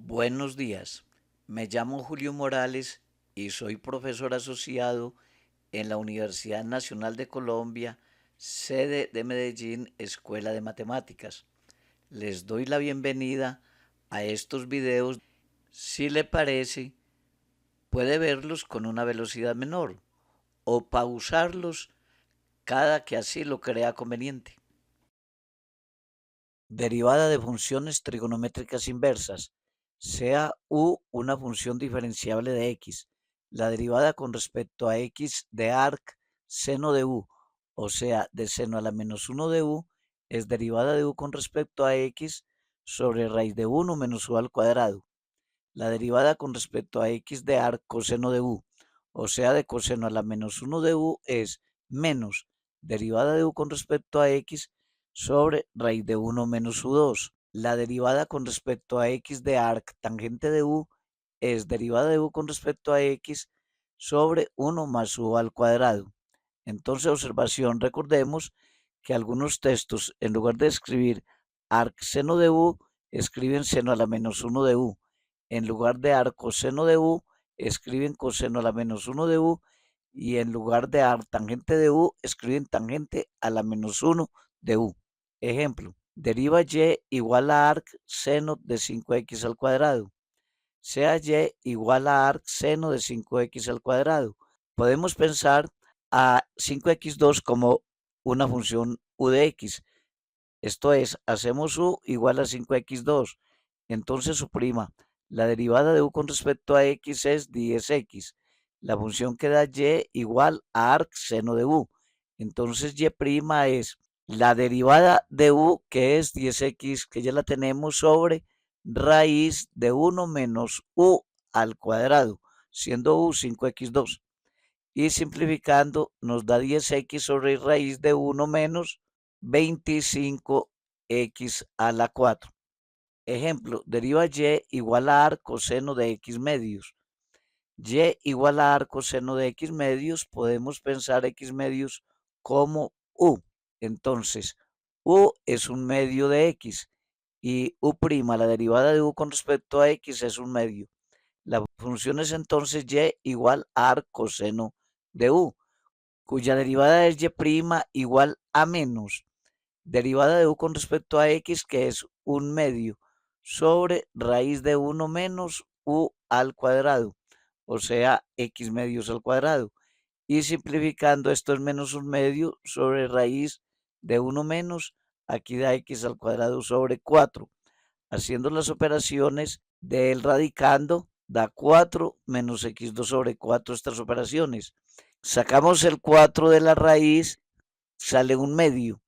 Buenos días, me llamo Julio Morales y soy profesor asociado en la Universidad Nacional de Colombia, sede de Medellín, Escuela de Matemáticas. Les doy la bienvenida a estos videos. Si le parece, puede verlos con una velocidad menor o pausarlos cada que así lo crea conveniente. Derivada de funciones trigonométricas inversas, sea u una función diferenciable de x. La derivada con respecto a x de arc seno de u, o sea, de seno a la menos 1 de u, es derivada de u con respecto a x sobre raíz de 1 menos u al cuadrado. La derivada con respecto a x de arc coseno de u, o sea, de coseno a la menos 1 de u, es menos derivada de u con respecto a x sobre raíz de 1 menos u2. La derivada con respecto a x de arc tangente de u es derivada de u con respecto a x sobre 1 más u al cuadrado. Entonces, observación, recordemos que algunos textos, en lugar de escribir arc seno de u, escriben seno a la menos 1 de u. En lugar de arc coseno de u, escriben coseno a la menos 1 de u. Y en lugar de arc tangente de u, escriben tangente a la menos 1 de u. Ejemplo, deriva y igual a arc seno de 5x al cuadrado. Sea y igual a arc seno de 5x al cuadrado. Podemos pensar a 5x2 como una función u de x. Esto es, hacemos u igual a 5x2. Entonces su prima, la derivada de u con respecto a x es 10x. La función que da y igual a arc seno de u. Entonces y' es la derivada de u, que es 10x, que ya la tenemos, sobre raíz de 1 menos u al cuadrado, siendo u 5x2. Y simplificando nos da 10x sobre raíz de 1 menos 25x a la 4. Ejemplo, deriva y igual a arc coseno de x medios. Y igual a arc coseno de x medios, podemos pensar x medios como u. Entonces, u es un medio de x y u', la derivada de u con respecto a x, es un medio. La función es entonces y igual a arc coseno de u, cuya derivada es y' igual a menos derivada de u con respecto a x, que es un medio, sobre raíz de 1 menos u al cuadrado, o sea, x medios al cuadrado. Y simplificando, esto es menos un medio sobre raíz de 1 menos, aquí da x al cuadrado sobre 4. Haciendo las operaciones del radicando, da 4 menos x2 sobre 4 estas operaciones. Sacamos el 4 de la raíz, sale un medio.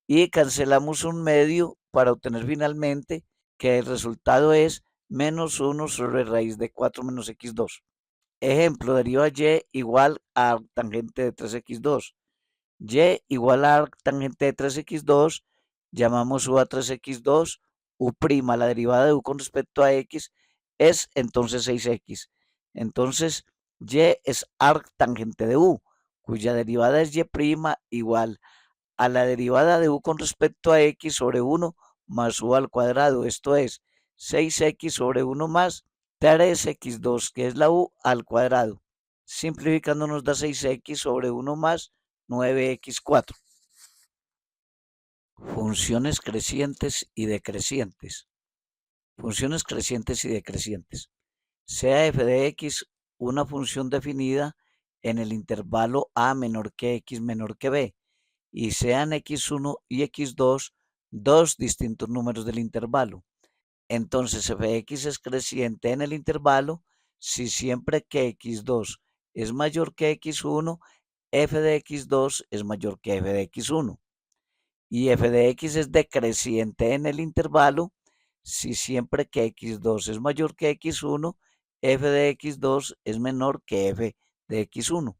Y cancelamos un medio para obtener finalmente que el resultado es menos 1 sobre raíz de 4 menos x2. Ejemplo, deriva y igual a tangente de 3x2. Y igual a tangente de 3x2, llamamos u a 3x2, u', la derivada de u con respecto a x, es entonces 6x. Entonces, y es arc tangente de u, cuya derivada es y' igual a la derivada de u con respecto a x sobre 1 más u al cuadrado. Esto es 6x sobre 1 más 3x2, que es la u al cuadrado. Simplificando nos da 6x sobre 1 más 9x4. Funciones crecientes y decrecientes. Funciones crecientes y decrecientes. Sea f de x una función definida en el intervalo a menor que x menor que b, y sean x1 y x2 dos distintos números del intervalo. Entonces f de x es creciente en el intervalo si siempre que x2 es mayor que x1, f de x2 es mayor que f de x1. Y f de x es decreciente en el intervalo si siempre que x2 es mayor que x1, f de x2 es menor que f de x1.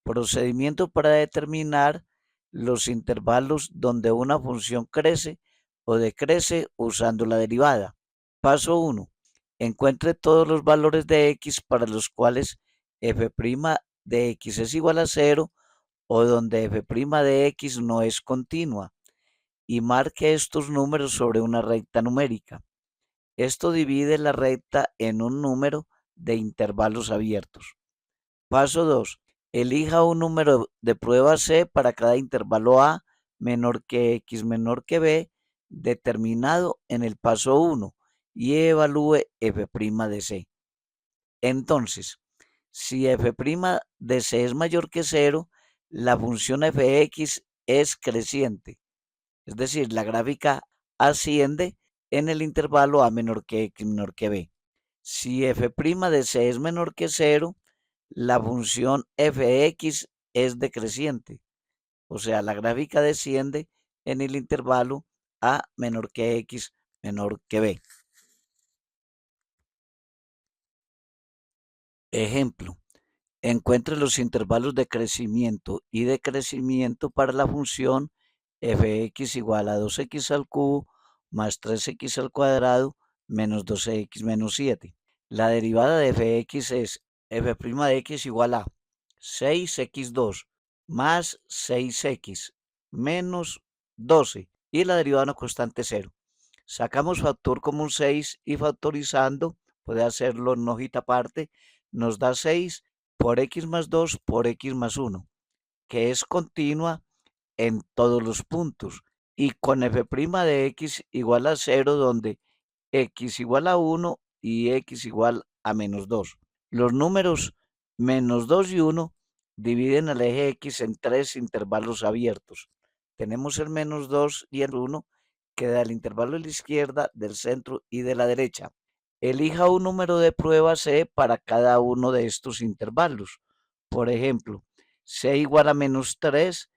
Procedimiento para determinar los intervalos donde una función crece o decrece usando la derivada. Paso 1. Encuentre todos los valores de x para los cuales f' de x es igual a 0 o donde f' de x no es continua, y marque estos números sobre una recta numérica. Esto divide la recta en un número de intervalos abiertos. Paso 2. Elija un número de prueba C para cada intervalo A menor que X menor que B determinado en el paso 1 y evalúe f' de C. Entonces, si f' de C es mayor que 0, la función fx es creciente, es decir, la gráfica asciende en el intervalo A menor que X menor que B. Si f' de C es menor que 0, la función fx es decreciente, o sea, la gráfica desciende en el intervalo A menor que X menor que B. Ejemplo, encuentre los intervalos de crecimiento y decrecimiento para la función fx igual a 2x al cubo más 3x al cuadrado menos 12x menos 7. La derivada de fx es f' de x igual a 6x2 más 6x menos 12 y la derivada de una constante 0. Sacamos factor común 6 y factorizando, puede hacerlo en hojita aparte, nos da 6 por x más 2 por x más 1, que es continua en todos los puntos y con f' de x igual a 0, donde x igual a 1 y x igual a menos 2. Los números menos 2 y 1 dividen el eje x en tres intervalos abiertos. Tenemos el menos 2 y el 1 que da el intervalo de la izquierda, del centro y de la derecha. Elija un número de prueba C para cada uno de estos intervalos. Por ejemplo, C igual a menos 3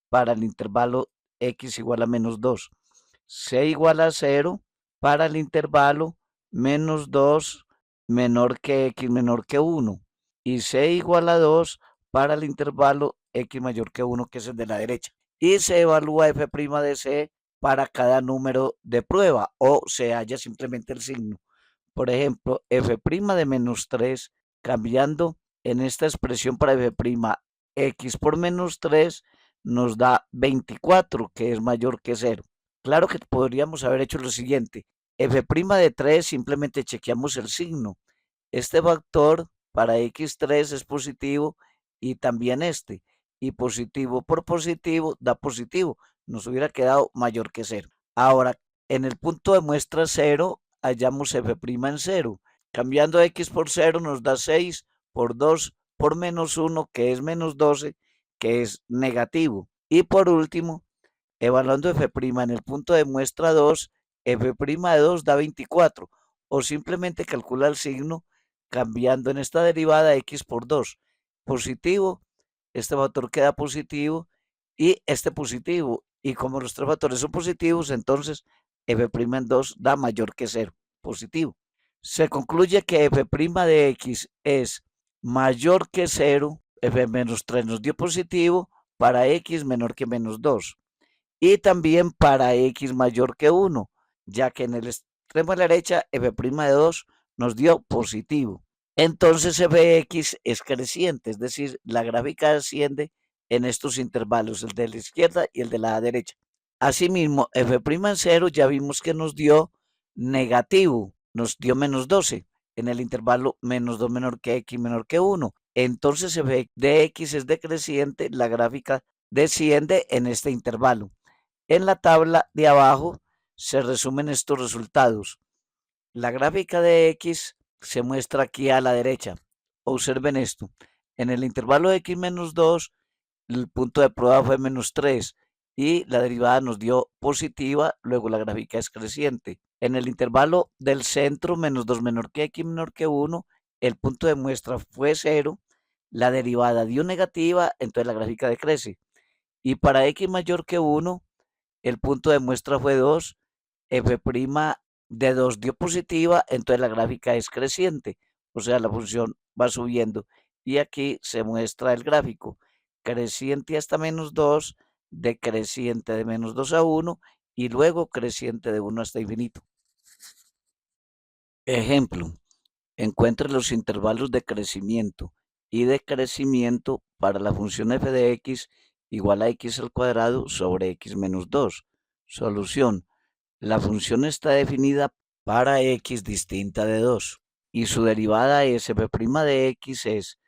para el intervalo x igual a menos 2. C igual a 0 para el intervalo menos 2 menor que x menor que 1. Y C igual a 2 para el intervalo x mayor que 1, que es el de la derecha. Y se evalúa f' de C para cada número de prueba o se halla simplemente el signo. Por ejemplo, f' de menos 3, cambiando en esta expresión para f', x por menos 3 nos da 24, que es mayor que 0. Claro que podríamos haber hecho lo siguiente. F' de 3 simplemente chequeamos el signo. Este factor para x3 es positivo y también este. Y positivo por positivo da positivo. Nos hubiera quedado mayor que 0. Ahora, en el punto de muestra 0, hallamos f' en 0. Cambiando x por 0 nos da 6 por 2 por menos 1, que es menos 12, que es negativo. Y por último, evaluando f' en el punto de muestra 2, f' de 2 da 24. O simplemente calcula el signo cambiando en esta derivada x por 2. Positivo, este factor queda positivo y este positivo. Y como los tres factores son positivos, entonces f' en 2 da mayor que 0, positivo. Se concluye que f' de x es mayor que 0, f menos 3 nos dio positivo para x menor que menos 2 y también para x mayor que 1, ya que en el extremo de la derecha f' de 2 nos dio positivo. Entonces fx es creciente, es decir, la gráfica asciende en estos intervalos, el de la izquierda y el de la derecha. Asimismo, f' en 0 ya vimos que nos dio negativo, nos dio menos 12 en el intervalo menos 2 menor que x menor que 1. Entonces f de x es decreciente, la gráfica desciende en este intervalo. En la tabla de abajo se resumen estos resultados. La gráfica de x se muestra aquí a la derecha. Observen esto. En el intervalo de x menos 2, el punto de prueba fue menos 3 y la derivada nos dio positiva, luego la gráfica es creciente. En el intervalo del centro, menos 2 menor que x menor que 1, el punto de muestra fue 0, la derivada dio negativa, entonces la gráfica decrece. Y para x mayor que 1, el punto de muestra fue 2, f' de 2 dio positiva, entonces la gráfica es creciente, o sea, la función va subiendo. Y aquí se muestra el gráfico, creciente hasta menos 2, decreciente de menos 2 a 1 y luego creciente de 1 hasta infinito. Ejemplo, encuentre los intervalos de crecimiento y decrecimiento para la función f de x igual a x al cuadrado sobre x menos 2. Solución. La función está definida para x distinta de 2. Y su derivada es f' de x es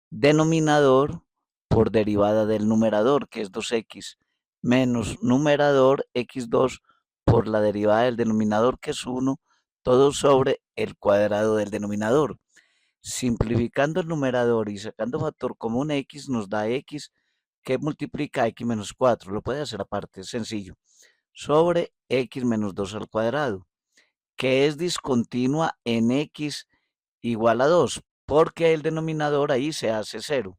denominador por derivada del numerador, que es 2x, menos numerador x2 por la derivada del denominador, que es 1, todo sobre el cuadrado del denominador. Simplificando el numerador y sacando factor común x nos da x que multiplica x menos 4. Lo puede hacer aparte, es sencillo. Sobre x menos 2 al cuadrado, que es discontinua en x igual a 2, porque el denominador ahí se hace 0.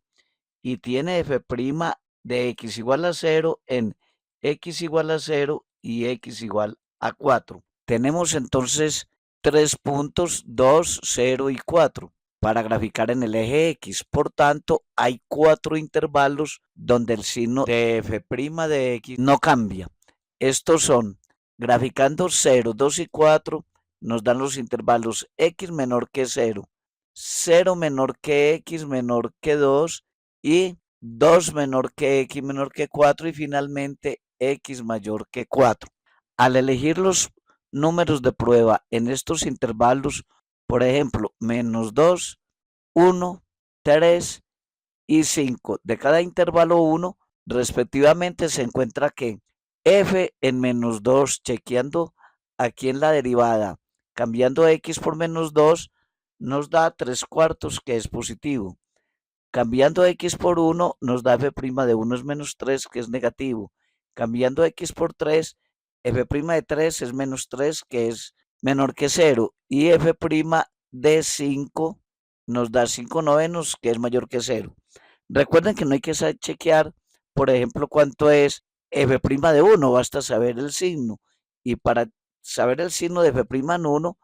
Y tiene f' de x igual a 0 en x igual a 0 y x igual a 4. Tenemos entonces 3 puntos, 2, 0 y 4 para graficar en el eje X. Por tanto, hay 4 intervalos donde el signo de f' de X no cambia. Estos son, graficando 0, 2 y 4, nos dan los intervalos X menor que 0, 0 menor que X menor que 2 y 2 menor que X menor que 4 y finalmente X mayor que 4. Al elegir los números de prueba en estos intervalos, por ejemplo, menos 2, 1, 3 y 5 de cada intervalo 1, respectivamente, se encuentra que f en menos 2, chequeando aquí en la derivada, cambiando x por menos 2, nos da 3 cuartos, que es positivo. Cambiando x por 1, nos da f' de 1 es menos 3, que es negativo. Cambiando x por 3, f' de 3 es menos 3, que es menor que 0. Y f' de 5 nos da 5 novenos, que es mayor que 0. Recuerden que no hay que chequear, por ejemplo, cuánto es f' de 1, basta saber el signo. Y para saber el signo de f' en 1,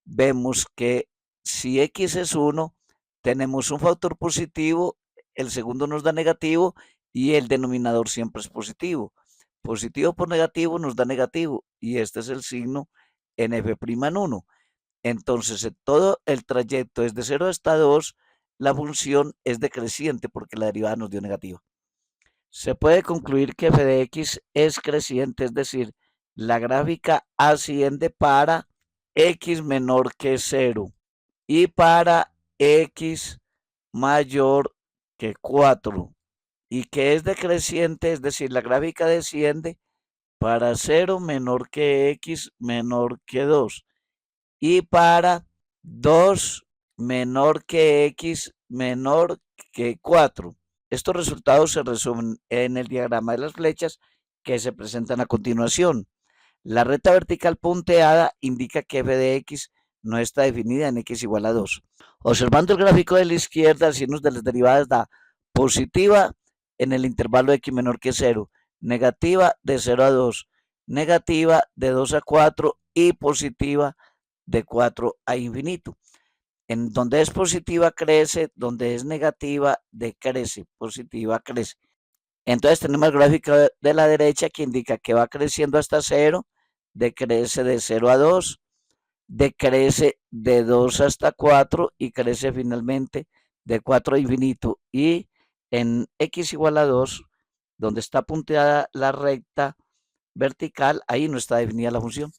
vemos que si x es 1, tenemos un factor positivo, el segundo nos da negativo y el denominador siempre es positivo. Positivo por negativo nos da negativo y este es el signo en f' en 1. Entonces, en todo el trayecto desde 0 hasta 2, la función es decreciente porque la derivada nos dio negativa. Se puede concluir que f de x es creciente, es decir, la gráfica asciende para x menor que 0 y para x mayor que 4 y que es decreciente, es decir, la gráfica desciende para 0 menor que x menor que 2 y para 2 menor que x menor que 4. Estos resultados se resumen en el diagrama de las flechas que se presentan a continuación. La recta vertical punteada indica que f de x no está definida en x igual a 2. Observando el gráfico de la izquierda, el signo de las derivadas da positiva en el intervalo x menor que 0, negativa de 0 a 2, negativa de 2 a 4 y positiva de 4 a infinito. En donde es positiva crece, donde es negativa decrece, positiva crece. Entonces tenemos el gráfico de la derecha que indica que va creciendo hasta 0, decrece de 0 a 2, decrece de 2 hasta 4 y crece finalmente de 4 a infinito. Y en x igual a 2, donde está punteada la recta vertical, ahí no está definida la función.